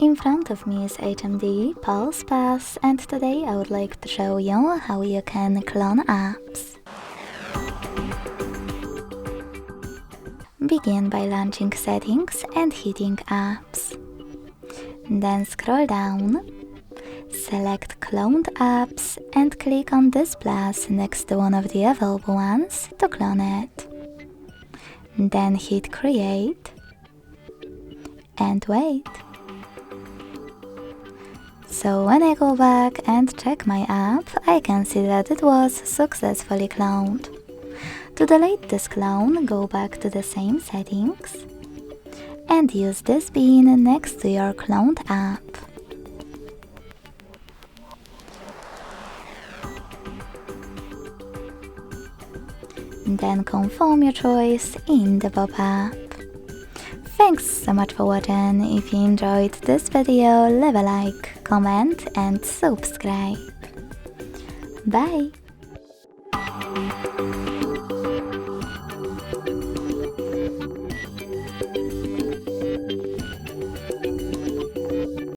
In front of me is HMD Pulse Pass, and today I would like to show you how you can clone apps. Begin by launching Settings and hitting Apps. Then scroll down, select Cloned Apps and click on this plus next to one of the available ones to clone it. Then hit Create and wait. So when I go back and check my app, I can see that it was successfully cloned. To delete this clone, go back to the same settings and use this bin next to your cloned app. Then confirm your choice in the pop-up. Thanks so much for watching. If you enjoyed this video, leave a like, comment and subscribe. Bye!